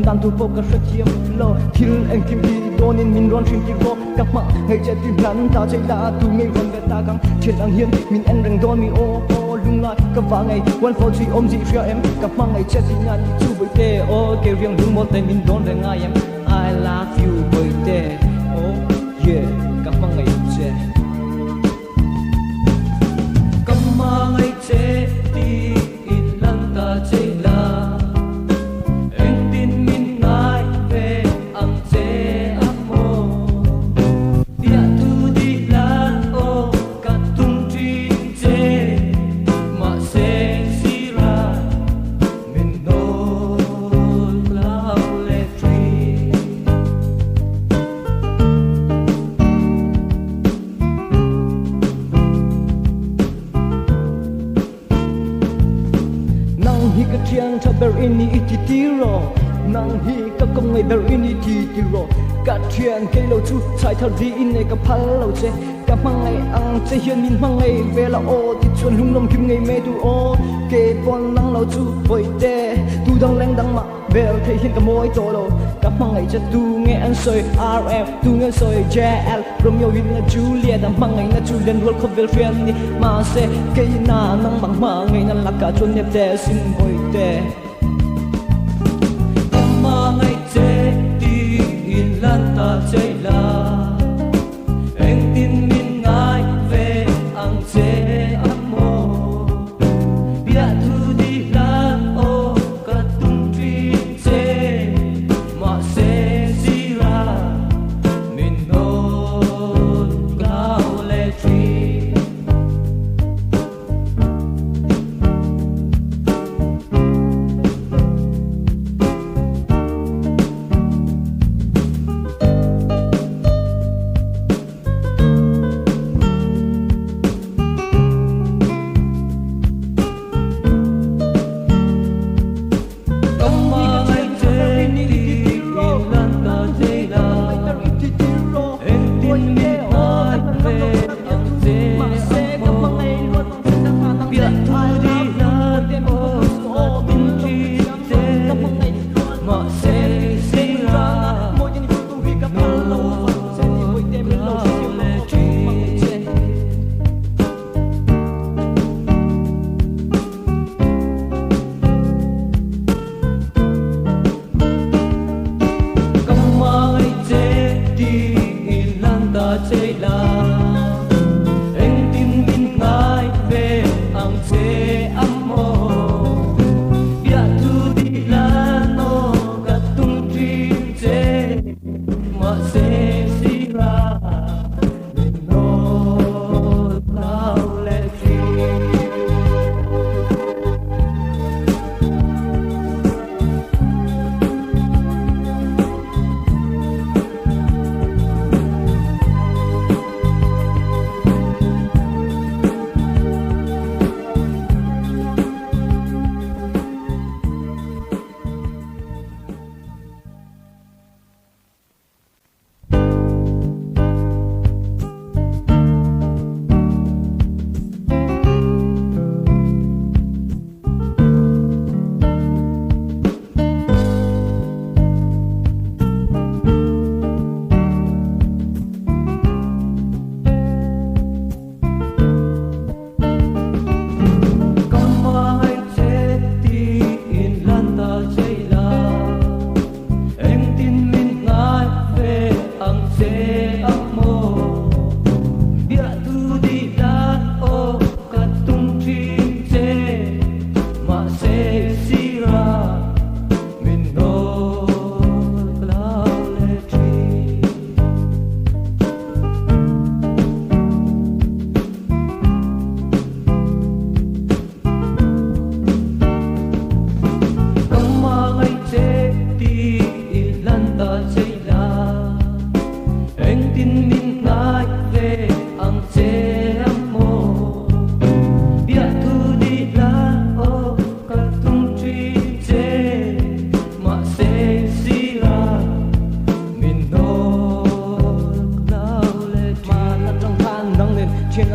Dan tu pok ka shchiam lo thil en kim bi donin min ron shim ki go kapma ngai che ti plan ta chei la tu ngai ron ga ta kang chen ang hian min en reng don mi o lung la ka wa ngai 143 om ji shia em kapma ngai che ti ngan chu bai te o ke riang lung mo te min don reng ai em I love you bai te oh yeah kapma ngai che kapma ngai che ti in lan ta chei la ini ititiro nang hi ka kong ngai ber ini titiro ka thian ke lo chu chai thar di in ne ka phal lo che ka mangai ang che hian min mangai vela o ti chon lung nom kim ngai me tu o ke pon nang lo chu boi te tu dang leng dang ma vel the hian ka moi to lo ka mangai che tu nge an soi rf tu nge soi jl romeo win na juliet da mangai na julian rol ko vel friend ni ma se ke na nang bang ma ngai na la ka chon ne te sim boi te ngai che ti in lan ta chei la eng tin min ngai ve ang che amo bia tu di lan o ka tung tri che ma se zira min no gao le tri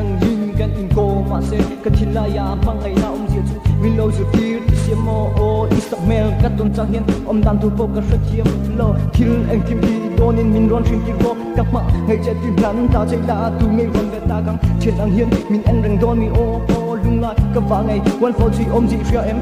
ang yin kan in ko ma se kathila ya mangai na zia chu min lo zu tir sia mo o istamel katon changhian dan tu po ka shatiam lo thil ang kim bi donin min ron thin ki ro kak ma ngai che tin nan ta chai la tu ngai ron ve ta kang chen ang hian min an reng don mi o lung la ka wa ngai 143 om ji 3 em